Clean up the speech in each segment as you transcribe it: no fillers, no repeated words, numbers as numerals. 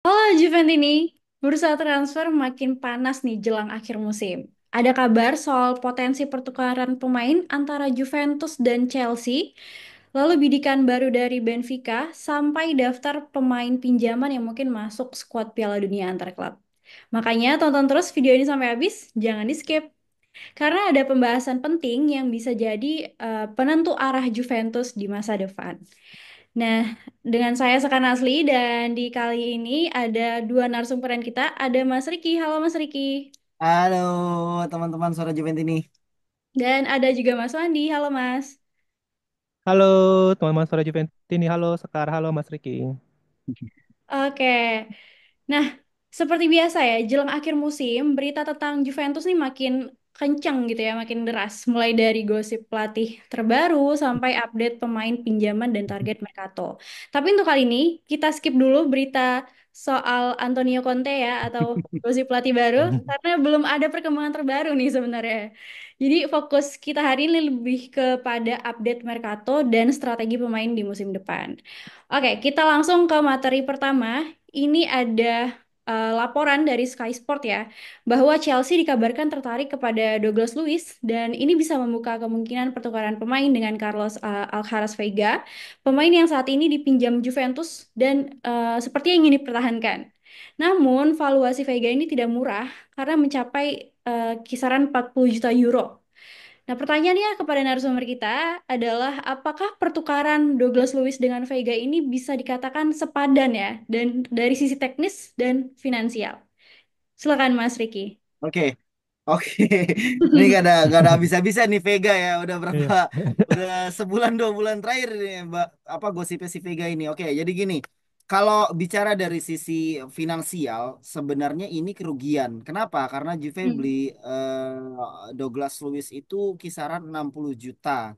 Halo Juventini, bursa transfer makin panas nih jelang akhir musim. Ada kabar soal potensi pertukaran pemain antara Juventus dan Chelsea, lalu bidikan baru dari Benfica, sampai daftar pemain pinjaman yang mungkin masuk skuad Piala Dunia antar klub. Makanya tonton terus video ini sampai habis, jangan di skip. Karena ada pembahasan penting yang bisa jadi penentu arah Juventus di masa depan. Nah, dengan saya Sekan Asli dan di kali ini ada dua narasumberan kita, ada Mas Riki. Halo Mas Riki. Halo teman-teman Suara Juventini. Dan ada juga Mas Wandi. Halo Mas. Halo teman-teman Suara Juventini, halo Sekar, halo Mas Riki. Oke. Nah, seperti biasa ya, jelang akhir musim, berita tentang Juventus nih makin kencang gitu ya, makin deras. Mulai dari gosip pelatih terbaru sampai update pemain pinjaman dan target Mercato. Tapi untuk kali ini, kita skip dulu berita soal Antonio Conte ya, atau gosip pelatih baru, karena belum ada perkembangan terbaru nih sebenarnya. Jadi fokus kita hari ini lebih kepada update Mercato dan strategi pemain di musim depan. Oke, kita langsung ke materi pertama. Ini ada laporan dari Sky Sport ya, bahwa Chelsea dikabarkan tertarik kepada Douglas Luiz dan ini bisa membuka kemungkinan pertukaran pemain dengan Carlos Alcaraz Veiga, pemain yang saat ini dipinjam Juventus dan sepertinya ingin dipertahankan. Namun, valuasi Veiga ini tidak murah karena mencapai kisaran 40 juta euro. Nah, pertanyaannya kepada narasumber kita adalah apakah pertukaran Douglas Luiz dengan Vega ini bisa dikatakan sepadan ya dan dari sisi teknis dan finansial? Silakan Mas Riki. Oke, oke. Ini gak ada habis-habisnya nih Vega ya. Udah berapa? Iya. Udah sebulan 2 bulan terakhir nih, Mbak. Apa gosipnya si Vega ini? Oke, jadi gini. Kalau bicara dari sisi finansial, sebenarnya ini kerugian. Kenapa? Karena Juve beli Hmm. Douglas Luiz itu kisaran 60 juta,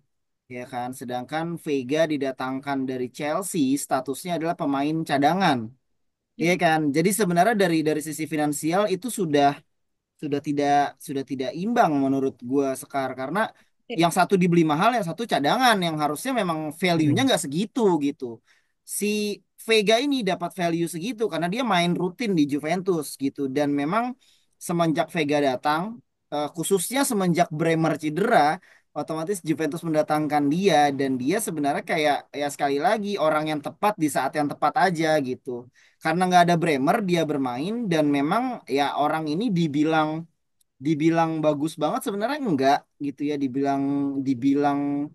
ya kan? Sedangkan Vega didatangkan dari Chelsea, statusnya adalah pemain cadangan. Iya kan? Jadi sebenarnya dari sisi finansial itu sudah tidak sudah tidak imbang menurut gua Sekar, karena yang satu dibeli mahal, yang satu cadangan yang harusnya memang value-nya Hmm. nggak segitu gitu. Si Vega ini dapat value segitu karena dia main rutin di Juventus gitu, dan memang semenjak Vega datang, khususnya semenjak Bremer cedera, otomatis Juventus mendatangkan dia, dan dia sebenarnya kayak ya sekali lagi orang yang tepat di saat yang tepat aja gitu. Karena nggak ada Bremer, dia bermain, dan memang ya orang ini dibilang dibilang bagus banget sebenarnya enggak gitu ya, dibilang dibilang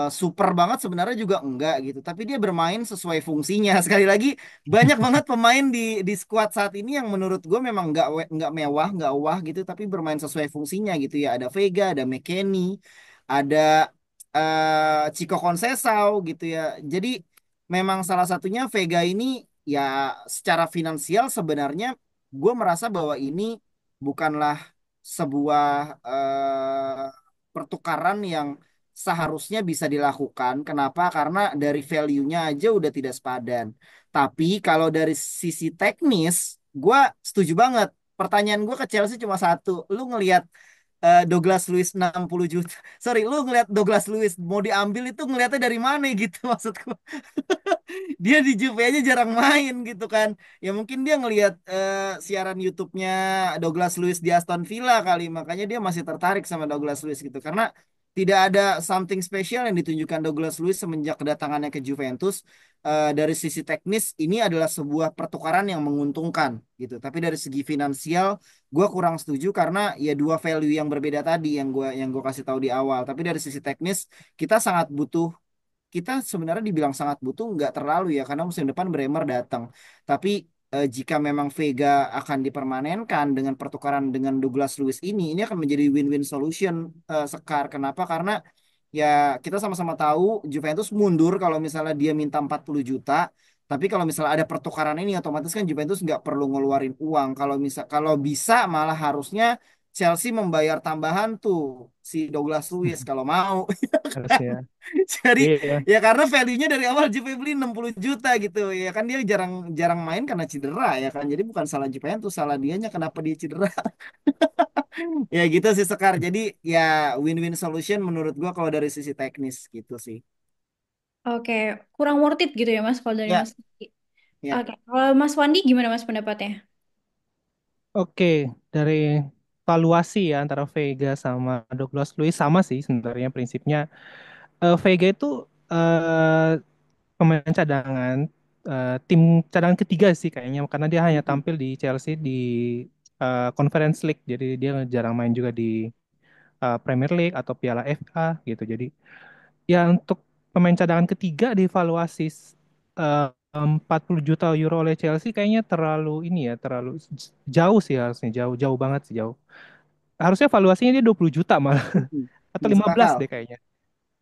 super banget sebenarnya juga enggak gitu, tapi dia bermain sesuai fungsinya. Sekali lagi, banyak banget pemain di skuad saat ini yang menurut gue memang enggak mewah, enggak wah gitu, tapi bermain sesuai fungsinya gitu ya. Ada Vega, ada McKennie, ada Chico Conceição gitu ya. Jadi memang salah satunya Vega ini ya, secara finansial sebenarnya gue merasa bahwa ini bukanlah sebuah pertukaran yang seharusnya bisa dilakukan. Kenapa? Karena dari value-nya aja udah tidak sepadan. Tapi kalau dari sisi teknis, gue setuju banget. Pertanyaan gue ke Chelsea cuma satu. Lu ngelihat Douglas Luiz 60 juta. Sorry, lu ngelihat Douglas Luiz mau diambil itu ngelihatnya dari mana gitu maksudku. Dia di Juve aja jarang main gitu kan. Ya mungkin dia ngelihat siaran YouTube-nya Douglas Luiz di Aston Villa kali, makanya dia masih tertarik sama Douglas Luiz gitu. Karena tidak ada something special yang ditunjukkan Douglas Luiz semenjak kedatangannya ke Juventus. Dari sisi teknis ini adalah sebuah pertukaran yang menguntungkan gitu. Tapi dari segi finansial gue kurang setuju, karena ya dua value yang berbeda tadi yang gue kasih tahu di awal. Tapi dari sisi teknis kita sangat butuh, kita sebenarnya dibilang sangat butuh nggak terlalu ya, karena musim depan Bremer datang. Tapi jika memang Vega akan dipermanenkan dengan pertukaran dengan Douglas Luiz ini akan menjadi win-win solution, Sekar. Kenapa? Karena ya kita sama-sama tahu Juventus mundur kalau misalnya dia minta 40 juta. Tapi kalau misalnya ada pertukaran ini, otomatis kan Juventus nggak perlu ngeluarin uang. Kalau bisa malah harusnya Chelsea membayar tambahan tuh si Douglas Luiz kalau mau. Harusnya. Jadi Iya. ya karena value-nya dari awal Juve beli 60 juta gitu ya kan, dia jarang jarang main karena cedera ya kan. Jadi bukan salah Juventus, salah dianya kenapa dia cedera. Ya gitu sih Sekar. Jadi ya win-win solution menurut gua kalau dari sisi teknis gitu sih. Oke, kurang worth it gitu ya Mas kalau dari Ya, Mas Riki. Ya. Oke, kalau Mas Wandi gimana Mas pendapatnya? Oke, dari valuasi ya antara Vega sama Douglas Luiz sama sih sebenarnya prinsipnya. Vega itu eh, pemain cadangan, tim cadangan ketiga sih kayaknya karena dia hanya Mm-mm. tampil di Chelsea di Conference League, jadi dia jarang main juga di Premier League atau Piala FA gitu. Jadi ya untuk pemain cadangan ketiga dievaluasi 40 juta euro oleh Chelsea kayaknya terlalu ini ya, terlalu jauh sih, harusnya jauh jauh banget sih, jauh. Harusnya valuasinya dia 20 juta malah Mm-mm. atau Masuk 15 akal. deh kayaknya.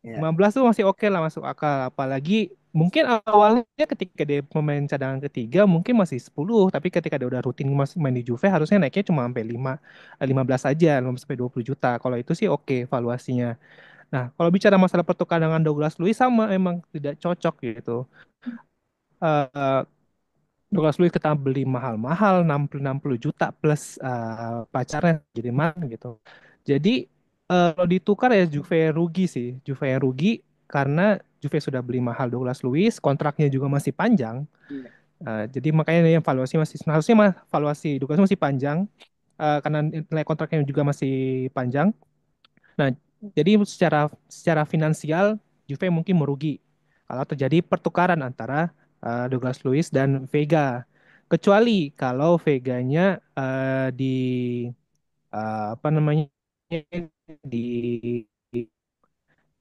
Ya. 15 tuh masih oke lah, masuk akal. Apalagi mungkin awalnya ketika dia pemain cadangan ketiga mungkin masih 10, tapi ketika dia udah rutin main di Juve harusnya naiknya cuma sampai 15 aja, 15 sampai 20 juta. Kalau itu sih oke valuasinya. Nah, kalau bicara masalah pertukaran dengan Douglas Luiz sama emang tidak cocok gitu. Eh, Douglas Luiz kita beli mahal-mahal 60 juta plus pacarnya jadi mana gitu. Jadi kalau ditukar ya Juve rugi sih. Juve yang rugi karena Juve sudah beli mahal Douglas Luiz, kontraknya juga masih panjang. Iya. Jadi makanya yang valuasi masih harusnya mah valuasi Douglas masih panjang karena nilai kontraknya juga masih panjang. Nah, jadi secara secara finansial Juve mungkin merugi kalau terjadi pertukaran antara Douglas Luiz dan Vega. Kecuali kalau Veganya apa namanya di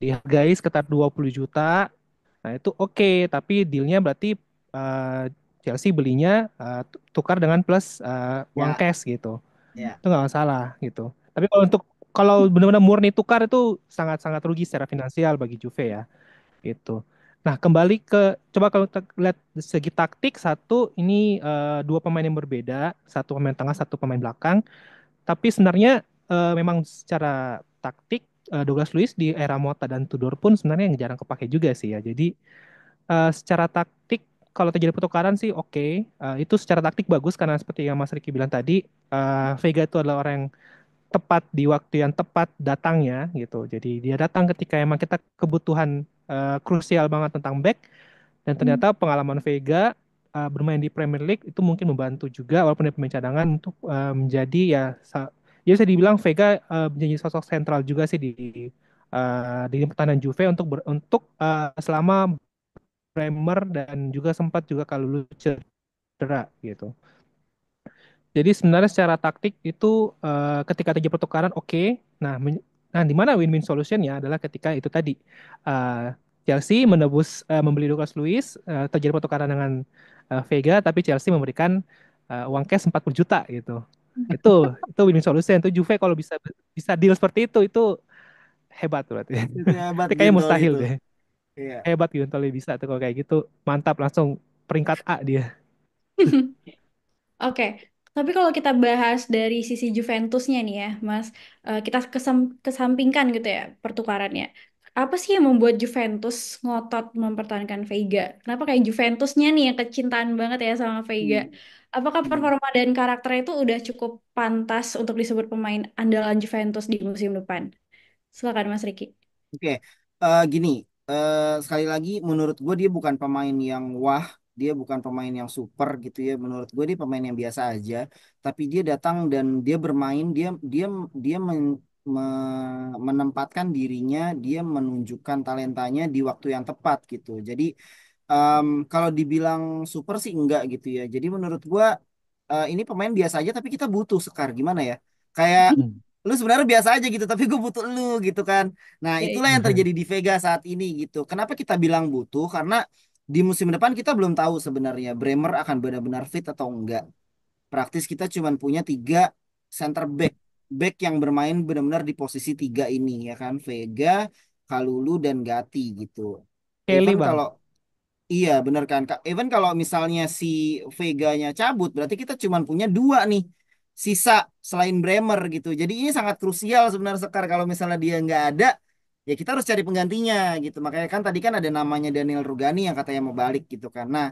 dihargai sekitar 20 juta. Nah, itu oke, tapi dealnya berarti eh, Chelsea belinya tukar dengan plus uang Ya. cash gitu. Ya. Itu nggak masalah gitu. Tapi kalau benar-benar murni tukar itu sangat-sangat rugi secara finansial bagi Juve ya gitu. Nah, kembali ke coba kalau kita lihat dari segi taktik, satu ini dua pemain yang berbeda, satu pemain tengah, satu pemain belakang. Tapi sebenarnya memang secara taktik Douglas Luiz di era Mota dan Tudor pun sebenarnya yang jarang kepake juga sih ya. Jadi secara taktik kalau terjadi pertukaran sih oke. Itu secara taktik bagus karena seperti yang Mas Riki bilang tadi, Vega itu adalah orang yang tepat di waktu yang tepat datangnya gitu. Jadi dia datang ketika emang kita kebutuhan krusial banget tentang back, dan ternyata pengalaman Vega bermain di Premier League itu mungkin membantu juga walaupun dia pemain cadangan untuk menjadi ya ya bisa dibilang Vega menjadi sosok sentral juga sih di pertahanan Juve untuk selama Bremer dan juga sempat juga kalau lu cedera gitu. Jadi sebenarnya secara taktik itu ketika terjadi pertukaran oke. Nah, di mana win-win solutionnya adalah ketika itu tadi eh, Chelsea membeli Lucas Luiz, terjadi pertukaran dengan Vega, tapi Chelsea memberikan uang cash 40 juta gitu. Itu win-win solution. Itu Juve kalau bisa bisa deal seperti itu hebat berarti. Itu hebat Tapi kayaknya Gintoli mustahil itu. deh. Iya. Hebat gitu kalau bisa tuh kalau kayak gitu. Mantap langsung peringkat A dia. Oke, tapi kalau kita bahas dari sisi Juventusnya nih ya, Mas, kita kesampingkan gitu ya pertukarannya. Apa sih yang membuat Juventus ngotot mempertahankan Veiga? Kenapa kayak Juventusnya nih yang kecintaan banget ya sama Veiga? Hmm. Apakah Hmm. performa dan karakternya itu udah cukup pantas untuk disebut pemain andalan Juventus di musim depan? Silakan Mas Riki. Oke, gini, sekali lagi menurut gue dia bukan pemain yang wah, dia bukan pemain yang super gitu ya. Menurut gue dia pemain yang biasa aja, tapi dia datang dan dia bermain, dia dia menempatkan dirinya, dia menunjukkan talentanya di waktu yang tepat gitu. Jadi kalau dibilang super sih enggak gitu ya. Jadi menurut gua ini pemain biasa aja tapi kita butuh Sekar gimana ya? Kayak lu sebenarnya biasa aja gitu tapi gue butuh lu gitu kan. Nah, Ya, itulah yang terjadi di Vega saat ini gitu. Kenapa kita bilang butuh? Karena di musim depan kita belum tahu sebenarnya Bremer akan benar-benar fit atau enggak. Praktis kita cuma punya tiga center back yang bermain benar-benar di posisi tiga ini ya kan. Vega, Kalulu dan Gatti gitu. Kelly Even bang. kalau iya bener kan Kak. Even kalau misalnya si Veganya cabut, berarti kita cuma punya dua nih sisa selain Bremer gitu. Jadi ini sangat krusial sebenarnya Sekar kalau misalnya dia nggak ada, ya kita harus cari penggantinya gitu. Makanya kan tadi kan ada namanya Daniel Rugani yang katanya mau balik gitu kan. Nah,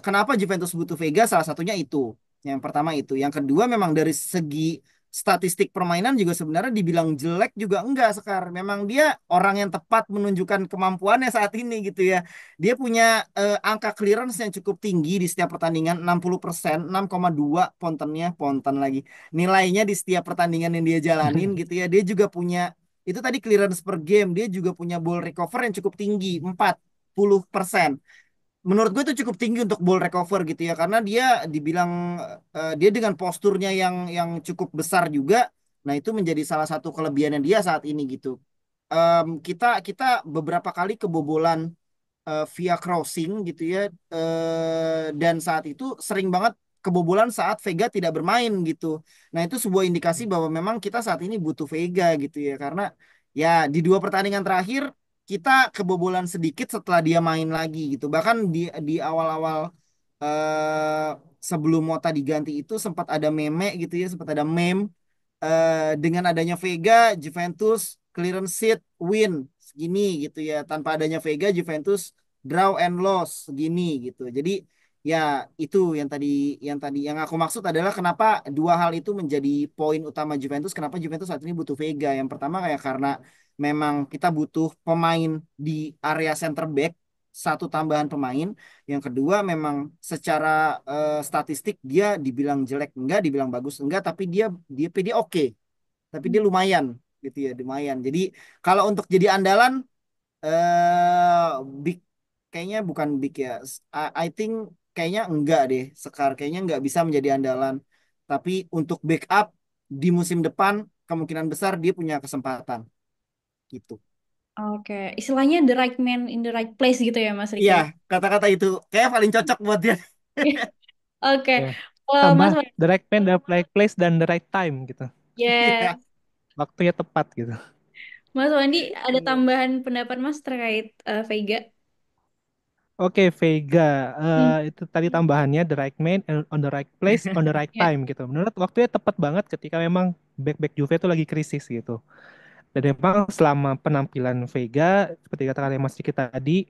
kenapa Juventus butuh Vega? Salah satunya itu. Yang pertama itu. Yang kedua memang dari segi statistik permainan juga sebenarnya dibilang jelek juga enggak Sekar. Memang dia orang yang tepat menunjukkan kemampuannya saat ini gitu ya. Dia punya angka clearance yang cukup tinggi di setiap pertandingan 60%, 6,2 pontennya, ponten lagi. Nilainya di setiap pertandingan yang dia jalanin gitu ya. Dia juga punya itu tadi clearance per game, dia juga punya ball recover yang cukup tinggi, 40%. Menurut gue itu cukup tinggi untuk ball recover gitu ya karena dia dibilang dia dengan posturnya yang cukup besar juga. Nah, itu menjadi salah satu kelebihannya dia saat ini gitu. Kita kita beberapa kali kebobolan via crossing gitu ya, dan saat itu sering banget kebobolan saat Vega tidak bermain gitu. Nah, itu sebuah indikasi bahwa memang kita saat ini butuh Vega gitu ya karena ya di dua pertandingan terakhir kita kebobolan sedikit setelah dia main lagi gitu. Bahkan di awal-awal eh, sebelum Mota diganti itu sempat ada meme gitu ya, sempat ada meme dengan adanya Vega, Juventus clearance sheet win segini gitu ya. Tanpa adanya Vega, Juventus draw and loss segini gitu. Jadi ya itu yang aku maksud adalah kenapa dua hal itu menjadi poin utama Juventus. Kenapa Juventus saat ini butuh Vega? Yang pertama kayak karena memang kita butuh pemain di area center back, satu tambahan pemain. Yang kedua memang secara statistik dia dibilang jelek enggak, dibilang bagus enggak, tapi dia oke, tapi dia lumayan gitu ya, lumayan. Jadi kalau untuk jadi andalan big kayaknya bukan big ya. I think kayaknya enggak deh. Sekar kayaknya enggak bisa menjadi andalan. Tapi untuk backup di musim depan kemungkinan besar dia punya kesempatan gitu. Oke, istilahnya the right man in the right place gitu ya Mas Iya, Riki. kata-kata itu kayak paling cocok buat dia. Oke, Ya. Tambah Mas Wandi, the right man, the right place, dan the right time gitu. ya, Iya. Waktunya tepat gitu. Mas Wandi ada Iya. tambahan pendapat Mas terkait Vega? Oke, Vega. Hmm. Itu tadi tambahannya the right man on the right place on the right Ya. time gitu. Menurut waktunya tepat banget ketika memang back-back Juve itu lagi krisis gitu. Dan memang selama penampilan Vega, seperti katakan Mas Diki tadi,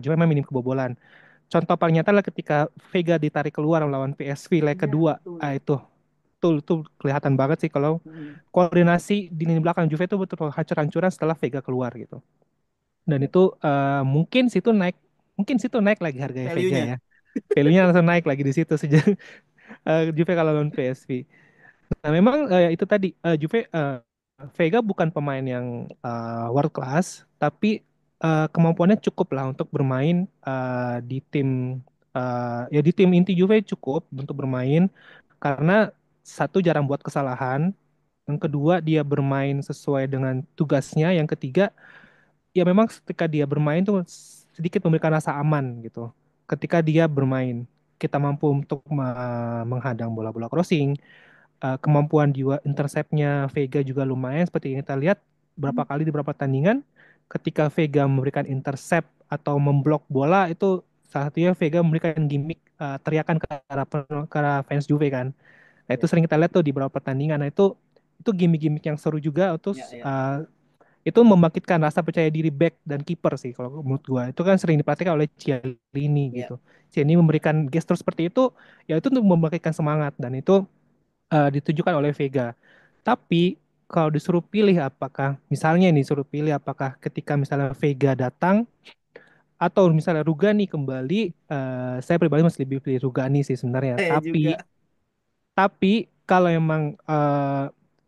Juve memang minim kebobolan. Contoh paling nyata adalah ketika Vega ditarik keluar melawan PSV leg Iya, kedua. betul. Itu kelihatan banget sih kalau Hmm. koordinasi di lini belakang Juve itu betul hancur-hancuran setelah Vega keluar gitu. Dan Ya. itu mungkin situ naik lagi harganya Vega Value-nya. ya. Value-nya langsung naik lagi di situ sejak Juve kalau lawan PSV. Nah, memang itu tadi Juve Vega bukan pemain yang world class, tapi kemampuannya cukup lah untuk bermain di tim ya di tim inti Juve cukup untuk bermain karena satu jarang buat kesalahan, yang kedua dia bermain sesuai dengan tugasnya, yang ketiga ya memang ketika dia bermain tuh sedikit memberikan rasa aman gitu. Ketika dia bermain, kita mampu untuk menghadang bola-bola crossing, kemampuan jiwa interceptnya Vega juga lumayan seperti yang kita lihat berapa kali di beberapa pertandingan ketika Vega memberikan intercept atau memblok bola itu salah satunya Vega memberikan gimmick teriakan ke arah fans Juve kan. Nah itu Ya, sering kita lihat tuh di beberapa pertandingan. Nah itu gimmick-gimmick yang seru juga untuk ya, ya, itu membangkitkan rasa percaya diri back dan kiper sih kalau menurut gua. Itu kan sering diperhatikan oleh Cialini ya. gitu. Cialini memberikan gestur seperti itu ya itu untuk membangkitkan semangat dan itu ditujukan oleh Vega. Tapi kalau disuruh pilih apakah misalnya ini disuruh pilih apakah ketika misalnya Vega datang atau misalnya Rugani kembali, saya pribadi masih lebih pilih Rugani sih sebenarnya. Saya Tapi juga. kalau emang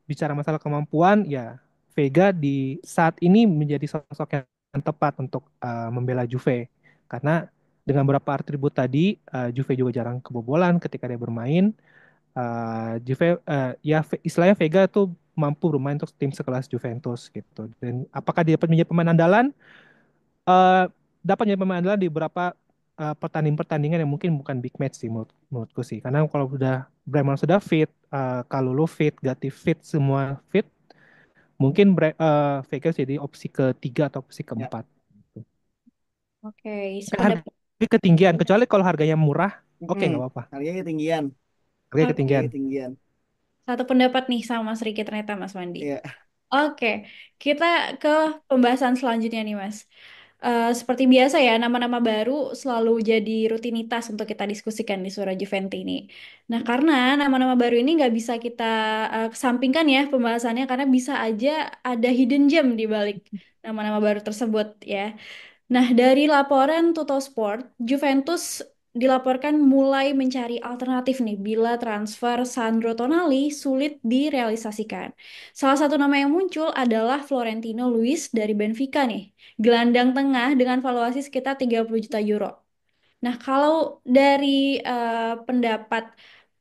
bicara masalah kemampuan ya Vega di saat ini menjadi sosok yang tepat untuk membela Juve karena dengan beberapa atribut tadi Juve juga jarang kebobolan ketika dia bermain. Juve ya istilahnya Vega tuh mampu bermain untuk tim sekelas Juventus gitu. Dan apakah dia dapat menjadi pemain andalan? Eh Dapat menjadi pemain andalan di beberapa pertandingan-pertandingan yang mungkin bukan big match sih menurutku sih. Karena kalau udah Bremer sudah fit, Kalulu fit, Gatti fit, semua fit, mungkin Vega jadi opsi ketiga atau opsi Ya. keempat. Oke, Harga sependapat. ketinggian, kecuali kalau harganya murah, oke Mm-mm. nggak apa-apa. Harganya ketinggian. Harga Oke, ketinggian. Harganya ketinggian. satu pendapat nih sama Mas Riki ternyata Mas Wandi. Ya. Oke, kita ke pembahasan selanjutnya nih Mas. Seperti biasa ya, nama-nama baru selalu jadi rutinitas untuk kita diskusikan di Suara Juventi ini. Nah, karena nama-nama baru ini nggak bisa kita kesampingkan ya pembahasannya, karena bisa aja ada hidden gem di balik nama-nama baru tersebut ya. Nah, dari laporan Tuttosport, Juventus dilaporkan mulai mencari alternatif nih bila transfer Sandro Tonali sulit direalisasikan. Salah satu nama yang muncul adalah Florentino Luis dari Benfica nih, gelandang tengah dengan valuasi sekitar 30 juta euro. Nah, kalau dari pendapat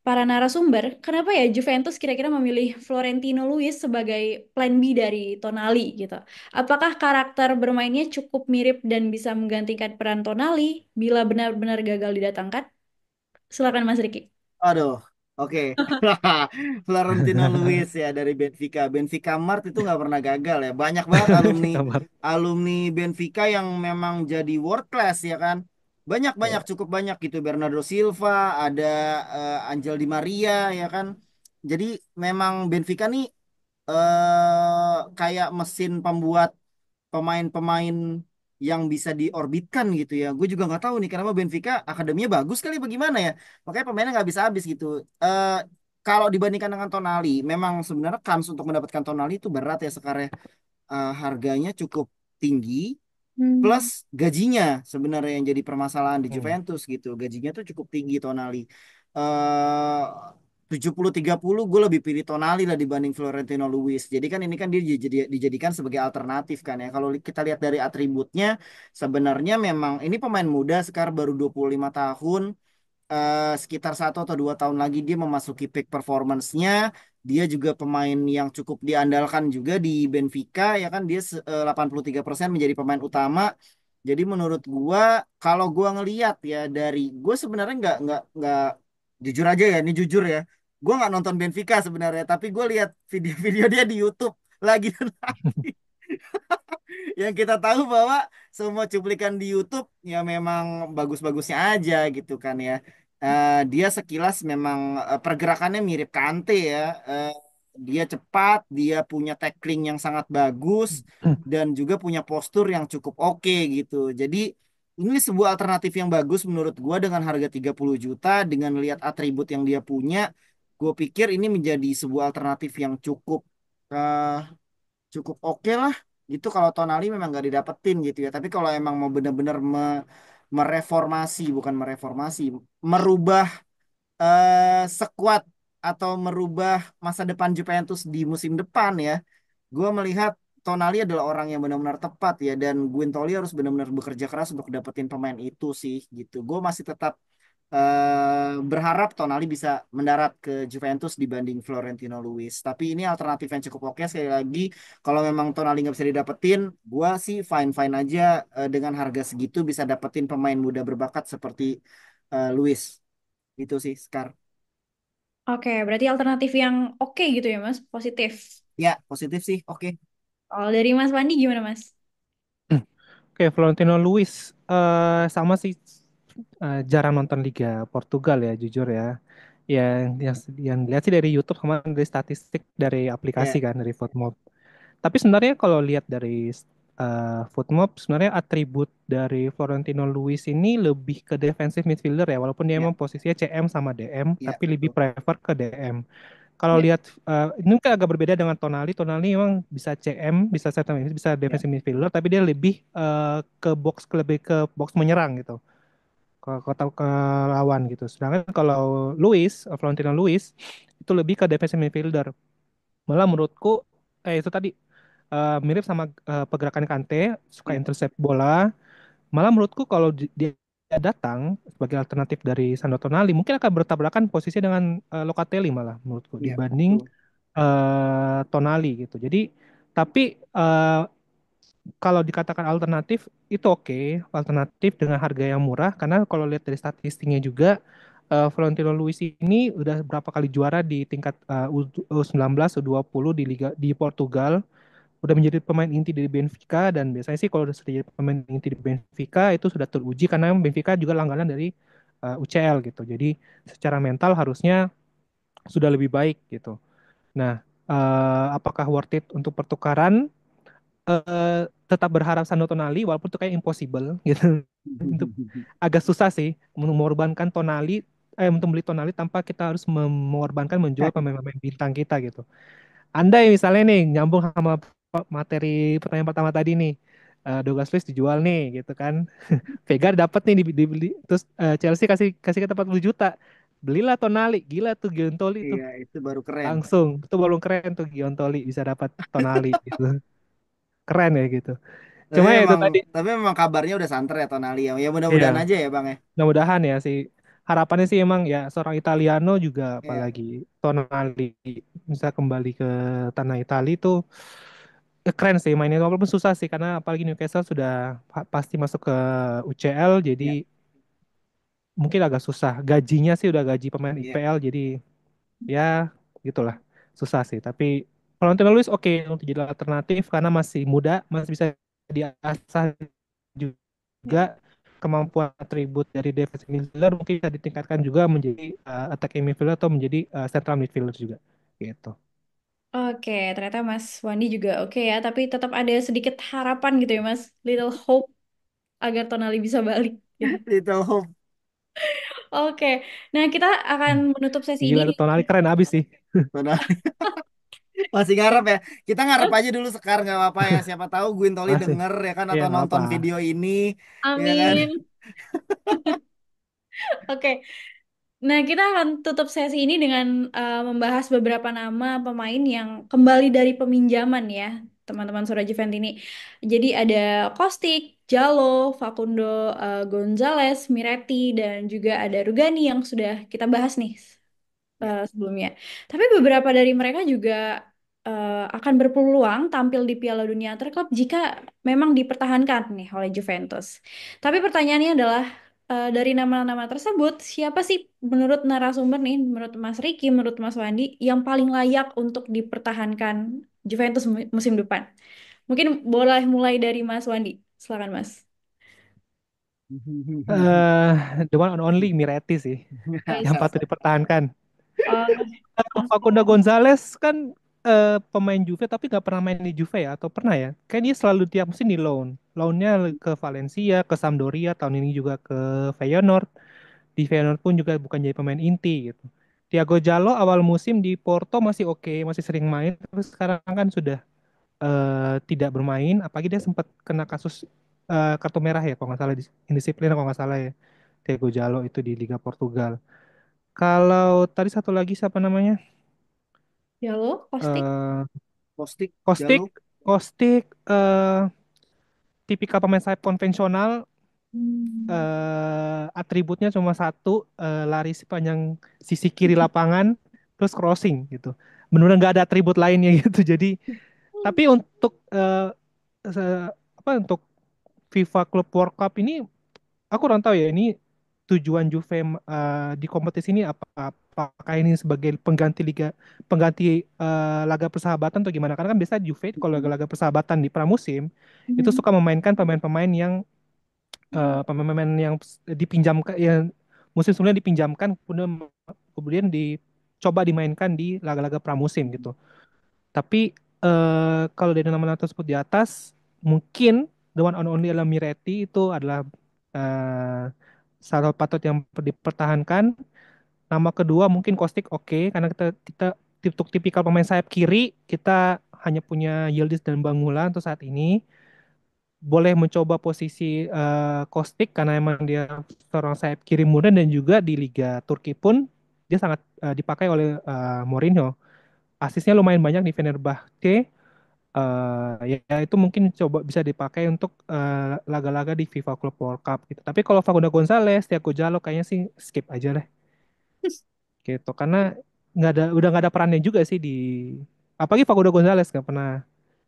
para narasumber, kenapa ya Juventus kira-kira memilih Florentino Luis sebagai plan B dari Tonali gitu? Apakah karakter bermainnya cukup mirip dan bisa menggantikan peran Tonali bila benar-benar gagal didatangkan? Silakan Mas Riki. Aduh, oke. Florentino Luis ya dari Benfica. Benfica Mart itu nggak pernah gagal ya. Banyak banget alumni Kamar. alumni Benfica yang memang jadi world class ya kan. Banyak-banyak, Ya. cukup banyak gitu. Bernardo Silva, ada Angel Di Maria ya kan. Jadi memang Benfica nih kayak mesin pembuat pemain-pemain yang bisa diorbitkan gitu ya. Gue juga nggak tahu nih kenapa Benfica akademinya bagus kali bagaimana ya. Makanya pemainnya nggak bisa habis gitu. Eh kalau dibandingkan dengan Tonali, memang sebenarnya kans untuk mendapatkan Tonali itu berat ya sekarang. Harganya cukup tinggi plus Hmm. gajinya sebenarnya yang jadi permasalahan di Hmm. Juventus gitu. Gajinya tuh cukup tinggi Tonali. Eh 70-30 gue lebih pilih Tonali lah dibanding Florentino Luis. Jadi kan ini kan dia dijadikan sebagai alternatif kan ya. Kalau kita lihat dari atributnya sebenarnya memang ini pemain muda sekarang baru 25 tahun, sekitar 1 atau 2 tahun lagi dia memasuki peak performance-nya. Dia juga pemain yang cukup diandalkan juga di Benfica ya kan dia 83% menjadi pemain utama. Jadi menurut gua kalau gua ngeliat ya dari gue sebenarnya nggak jujur aja ya ini jujur ya. Gua nggak nonton Benfica sebenarnya tapi gue lihat video-video dia di YouTube lagi dan lagi yang kita tahu bahwa semua cuplikan di YouTube ya memang bagus-bagusnya aja gitu kan ya. Dia sekilas memang pergerakannya mirip Kante ya. Eh, dia cepat, dia punya tackling yang sangat bagus dan juga punya postur yang cukup oke gitu. Jadi ini sebuah alternatif yang bagus menurut gua dengan harga 30 juta dengan lihat atribut yang dia punya, gue pikir ini menjadi sebuah alternatif yang eh, cukup oke lah gitu kalau Tonali memang nggak didapetin gitu ya tapi kalau emang mau benar-benar mereformasi bukan mereformasi merubah skuad atau merubah masa depan Juventus di musim depan ya gue melihat Tonali adalah orang yang benar-benar tepat ya dan Guintoli harus benar-benar bekerja keras untuk dapetin pemain itu sih gitu gue masih tetap berharap Tonali bisa mendarat ke Juventus dibanding Florentino Luis. Tapi ini alternatif yang cukup oke sekali lagi. Kalau memang Tonali nggak bisa didapetin, gua sih fine-fine aja dengan harga segitu bisa dapetin pemain muda berbakat seperti Luis. Itu sih, Scar. Oke, berarti alternatif yang oke gitu ya Mas, positif. Ya, positif sih. Oke. Kalau dari Mas Wandi gimana Mas? Oke, Florentino Luis sama sih, jarang nonton Liga Portugal ya, jujur ya. Yang lihat sih dari YouTube sama dari statistik dari aplikasi Ya, kan, dari Footmob. Tapi sebenarnya kalau lihat dari Footmob, sebenarnya atribut dari Florentino Luis ini lebih ke defensive midfielder ya, walaupun dia ya, emang posisinya CM sama DM, ya, tapi lebih betul. prefer ke DM. Kalau Ya, lihat ini kan agak berbeda dengan Tonali. Tonali memang bisa CM, bisa center mid, bisa ya, defensive midfielder, tapi dia lebih lebih ke box menyerang gitu, ke lawan gitu. Sedangkan kalau Florentino Luis itu lebih ke defensive midfielder. Malah menurutku itu tadi mirip sama pergerakan Kante, suka ya, intercept bola. Malah menurutku kalau dia datang sebagai alternatif dari Sandro Tonali mungkin akan bertabrakan posisi dengan Locatelli malah menurutku ya, dibanding betul. Tonali gitu. Jadi tapi kalau dikatakan alternatif itu oke, alternatif dengan harga yang murah karena kalau lihat dari statistiknya juga Florentino Luis ini udah berapa kali juara di tingkat U19, U20 di Liga di Portugal, udah menjadi pemain inti dari Benfica dan biasanya sih kalau sudah jadi pemain inti di Benfica itu sudah teruji karena Benfica juga langganan dari UCL gitu. Jadi secara mental harusnya sudah lebih baik gitu. Nah, apakah worth it untuk pertukaran? tetap berharap Sandro Tonali walaupun itu kayak impossible gitu. Itu agak susah sih mengorbankan Tonali untuk beli Tonali tanpa kita harus mengorbankan menjual pemain-pemain bintang kita gitu. Andai misalnya nih nyambung sama materi pertanyaan pertama tadi nih, Douglas Luiz dijual nih gitu kan. Vega dapat nih dibeli terus Chelsea kasih kasih kita 40 juta. Belilah Tonali, gila tuh Giuntoli tuh. Iya, itu baru keren. Langsung, itu belum keren tuh Giuntoli bisa dapat Tonali gitu. Keren ya gitu. Tapi Cuma ya itu memang tadi, tapi memang kabarnya udah santer ya Tonali ya. Ya mudah-mudahan iya, aja ya Bang ya. mudah-mudahan ya sih. Harapannya sih emang ya seorang Italiano juga Iya, apalagi Tonali bisa kembali ke tanah Italia itu keren sih mainnya walaupun susah sih karena apalagi Newcastle sudah pasti masuk ke UCL jadi iya, mungkin agak susah. Gajinya sih udah gaji pemain iya. IPL jadi ya gitulah susah sih. Tapi Valentino Luis oke untuk jadi alternatif karena masih muda, masih bisa diasah juga kemampuan atribut dari defensive midfielder mungkin bisa ditingkatkan juga menjadi attacking midfielder atau menjadi central midfielder juga gitu. Oke, ternyata Mas Wandi juga oke ya, tapi tetap ada sedikit harapan gitu ya Mas, little hope agar Tonali bisa balik. Gitu. Little Hope. Oke, nah kita akan menutup sesi ini. Gila tuh Tonali keren abis sih. Tonali masih ngarep ya. Kita ngarep aja dulu Sekar nggak apa-apa ya. Siapa tahu Guintoli Masih. denger ya kan Iya atau nggak apa. nonton video ini ya kan. Amin. Oke, nah kita akan tutup sesi ini dengan membahas beberapa nama pemain yang kembali dari peminjaman ya, teman-teman Sora Juvent ini. Jadi ada Kostic, Jalo, Facundo Gonzalez, Miretti, dan juga ada Rugani yang sudah kita bahas nih Ya. sebelumnya. Tapi beberapa dari mereka juga akan berpeluang tampil di Piala Dunia Antarklub jika memang dipertahankan nih oleh Juventus. Tapi pertanyaannya adalah dari nama-nama tersebut, siapa sih menurut narasumber nih, menurut Mas Riki, menurut Mas Wandi, yang paling layak untuk dipertahankan Juventus musim depan? Mungkin boleh mulai dari Mas Wandi. Silakan Mas. The one and only Miretti sih yang Guys. patut dipertahankan. Oh, Facundo Gonzalez kan pemain Juve tapi nggak pernah main di Juve ya atau pernah ya? Kayak dia selalu tiap musim di loan. Loannya ke Valencia, ke Sampdoria, tahun ini juga ke Feyenoord. Di Feyenoord pun juga bukan jadi pemain inti gitu. Thiago Jallo awal musim di Porto masih oke, masih sering main, tapi sekarang kan sudah tidak bermain. Apalagi dia sempat kena kasus kartu merah ya, kalau nggak salah, indisiplin kalau nggak salah ya. Thiago Jallo itu di Liga Portugal. Kalau tadi satu lagi siapa namanya? Jalo, Kostik. Eh Postik Kostik, Jalo. Kostik, tipikal pemain sayap konvensional, Hmm. atributnya cuma satu, lari sepanjang sisi kiri lapangan, terus crossing gitu. Benar-benar nggak ada atribut lainnya gitu. Jadi, tapi untuk apa untuk FIFA Club World Cup ini, aku kurang tahu ya. Ini tujuan Juve di kompetisi ini apa? Apakah ini sebagai pengganti pengganti laga persahabatan atau gimana? Karena kan biasa Juve kalau laga-laga persahabatan di pramusim itu Hmm. suka memainkan pemain-pemain yang pemain-pemain yang dipinjamkan yang musim sebelumnya dipinjamkan kemudian dicoba dimainkan di laga-laga pramusim gitu. Tapi kalau dari nama-nama tersebut di atas mungkin the one and only adalah Miretti itu adalah eh, salah patut yang dipertahankan. Nama kedua mungkin Kostik oke karena kita untuk tipikal pemain sayap kiri kita hanya punya Yildiz dan Bangulan untuk saat ini boleh mencoba posisi Kostik karena emang dia seorang sayap kiri muda dan juga di Liga Turki pun dia sangat dipakai oleh Mourinho. Asisnya lumayan banyak di Fenerbahce. Ya itu mungkin coba bisa dipakai untuk laga-laga di FIFA Club World Cup gitu. Tapi kalau Facundo Gonzalez, Thiago Jallo kayaknya sih skip aja lah gitu. Karena udah nggak ada perannya juga sih di apalagi Facundo Gonzalez nggak pernah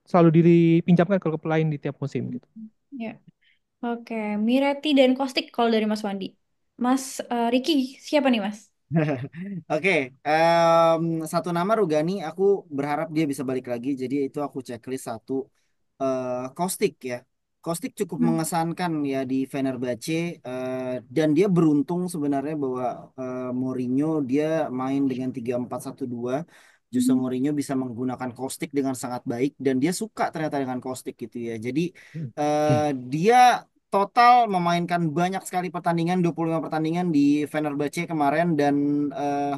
selalu dipinjamkan ke klub lain di tiap musim gitu. Ya, oke. Miretti dan Kostik kalau dari Mas Wandi. Mas Riki, siapa nih Mas? Oke, satu nama Rugani, aku berharap dia bisa balik lagi. Jadi itu aku checklist satu. Kostik ya. Kostik cukup Hmm. mengesankan ya di Fenerbahce dan dia beruntung sebenarnya bahwa Mourinho dia main dengan 3-4-1-2 Jose Mourinho bisa menggunakan Kostik dengan sangat baik dan dia suka ternyata dengan Kostik gitu ya. Jadi dia total memainkan banyak sekali pertandingan, 25 pertandingan di Fenerbahce kemarin dan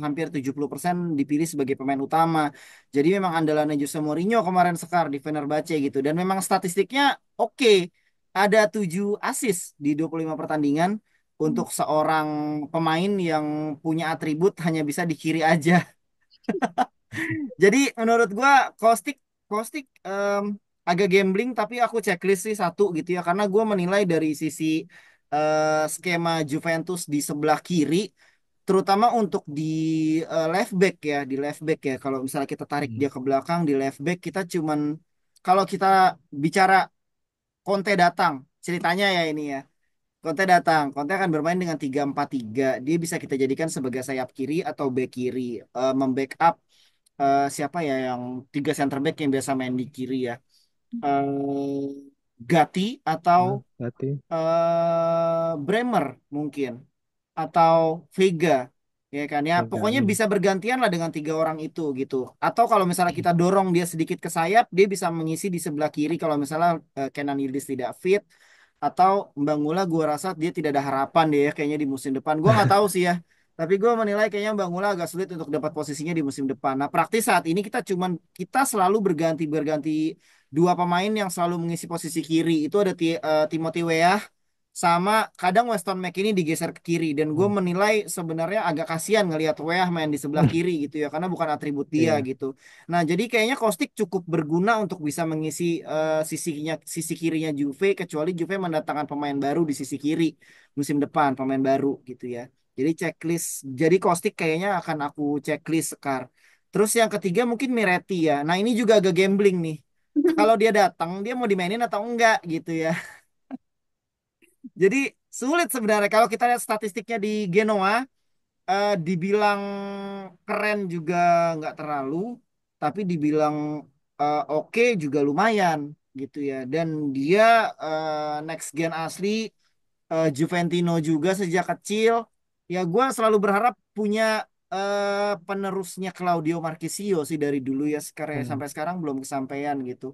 hampir 70% dipilih sebagai pemain utama. Jadi memang andalannya Jose Mourinho kemarin Sekar di Fenerbahce gitu dan memang statistiknya oke. Ada 7 assist di 25 pertandingan untuk seorang pemain yang punya atribut hanya bisa di kiri aja. Jadi menurut gua Kostik Kostik agak gambling tapi aku checklist sih satu gitu ya karena gua menilai dari sisi skema Juventus di sebelah kiri terutama untuk di left back ya di left back ya kalau misalnya kita tarik dia ke belakang di left back kita cuman kalau kita bicara Conte datang ceritanya ya ini ya Conte datang Conte akan bermain dengan 3-4-3 dia bisa kita jadikan sebagai sayap kiri atau back kiri membackup siapa ya yang tiga center back yang biasa main di kiri ya Gatti atau Nah, berarti Bremer mungkin atau Vega ya kan ya Vega. pokoknya bisa bergantian lah dengan tiga orang itu gitu atau kalau misalnya kita dorong dia sedikit ke sayap dia bisa mengisi di sebelah kiri kalau misalnya Kenan Yildiz tidak fit atau Mbak Ngula gue rasa dia tidak ada harapan deh ya kayaknya di musim depan gue nggak tahu sih ya tapi gue menilai kayaknya Mbak Ngula agak sulit untuk dapat posisinya di musim depan nah praktis saat ini kita selalu berganti berganti dua pemain yang selalu mengisi posisi kiri itu ada Timothy Weah sama kadang Weston McKennie digeser ke kiri dan gue menilai sebenarnya agak kasihan ngelihat Weah main di sebelah kiri gitu ya karena bukan atribut dia Iya. gitu. Nah jadi kayaknya Kostik cukup berguna untuk bisa mengisi sisi kirinya Juve kecuali Juve mendatangkan pemain baru di sisi kiri musim depan pemain baru gitu ya. Jadi checklist jadi Kostik kayaknya akan aku checklist sekar. Terus yang ketiga mungkin Miretti ya. Nah ini juga agak gambling nih. Kalau dia datang dia mau dimainin atau enggak gitu ya. Jadi sulit sebenarnya kalau kita lihat statistiknya di Genoa, dibilang keren juga nggak terlalu, tapi dibilang oke juga lumayan gitu ya. Dan dia next gen asli, Juventino juga sejak kecil. Ya gue selalu berharap punya penerusnya Claudio Marchisio sih dari dulu ya sekarang Hmm. sampai sekarang belum kesampaian gitu.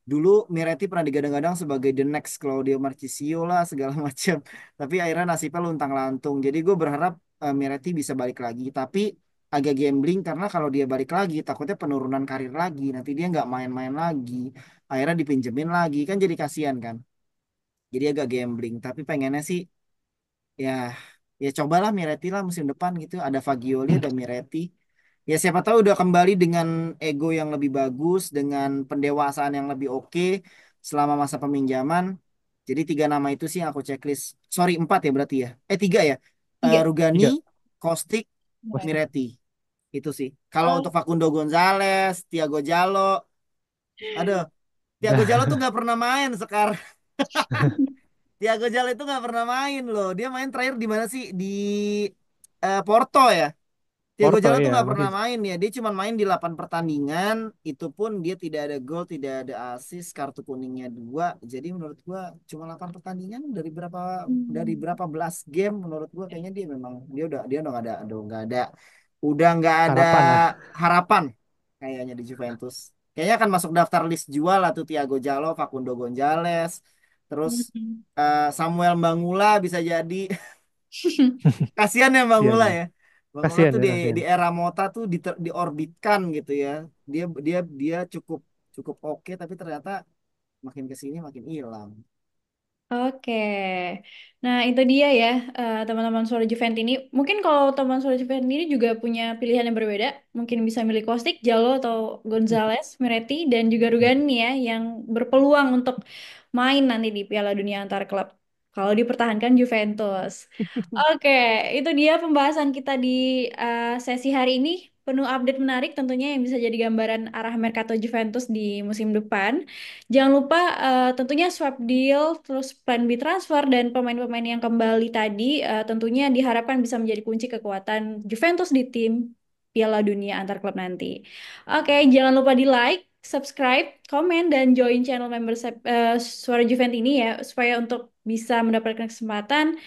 Dulu Miretti pernah digadang-gadang sebagai the next Claudio Marchisio lah segala macam. Tapi akhirnya nasibnya luntang-lantung. Jadi gue berharap Miretti bisa balik lagi. Tapi agak gambling karena kalau dia balik lagi takutnya penurunan karir lagi. Nanti dia nggak main-main lagi. Akhirnya dipinjemin lagi kan jadi kasihan kan. Jadi agak gambling. Tapi pengennya sih ya ya cobalah Miretti lah musim depan gitu. Ada Fagioli, ada Miretti. Ya siapa tahu udah kembali dengan ego yang lebih bagus, dengan pendewasaan yang lebih oke selama masa peminjaman. Jadi tiga nama itu sih yang aku checklist. Sorry empat ya berarti ya. Tiga ya. Tiga. Rugani, Tiga. Kostik, Pasti. Miretti. Itu sih. Kalau Oh. untuk Facundo Gonzalez, Thiago Jallo, aduh, Thiago Jallo tuh nggak pernah main sekarang. Thiago Jallo itu nggak pernah main loh. Dia main terakhir di mana sih? Di Porto ya. Thiago Porto Jallo tuh ya nggak pernah masih. main ya. Dia cuma main di 8 pertandingan. Itu pun dia tidak ada gol, tidak ada assist, kartu kuningnya dua. Jadi menurut gua cuma 8 pertandingan dari Hmm. berapa belas game menurut gua kayaknya dia udah nggak ada Harapan lah. harapan kayaknya di Juventus. Kayaknya akan masuk daftar list jual lah tuh Thiago Jallo, Facundo Gonzalez, terus Hmm. Samuel Mbangula bisa jadi. Kasihan ya Bang Iya Mula sih. ya. Bang Mula Kasihan tuh ya di kasihan. era Mota tuh diorbitkan gitu ya. Dia dia dia cukup cukup oke tapi ternyata makin ke sini makin hilang. Oke, nah itu dia ya teman-teman suara Juventus ini. Mungkin kalau teman suara Juventus ini juga punya pilihan yang berbeda, mungkin bisa milih Kostik, Jalo atau Gonzalez, Miretti, dan juga Rugani ya, yang berpeluang untuk main nanti di Piala Dunia antar klub. Kalau dipertahankan Juventus. Oke, itu dia pembahasan kita di sesi hari ini. Penuh update menarik tentunya yang bisa jadi gambaran arah Mercato Juventus di musim depan. Jangan lupa tentunya swap deal, terus plan B transfer dan pemain-pemain yang kembali tadi tentunya diharapkan bisa menjadi kunci kekuatan Juventus di tim Piala Dunia antar klub nanti. Oke, jangan lupa di like, subscribe, komen dan join channel membership Suara Juventus ini ya supaya untuk bisa mendapatkan kesempatan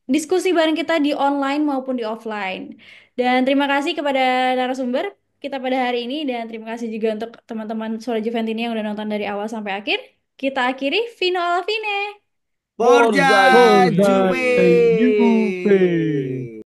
diskusi bareng kita di online maupun di offline. Dan terima kasih kepada narasumber. kita pada hari ini dan terima kasih juga untuk teman-teman Suara Juventini yang udah nonton dari awal sampai akhir. Kita akhiri Vino alla fine. Forza Forza Juve. Juve.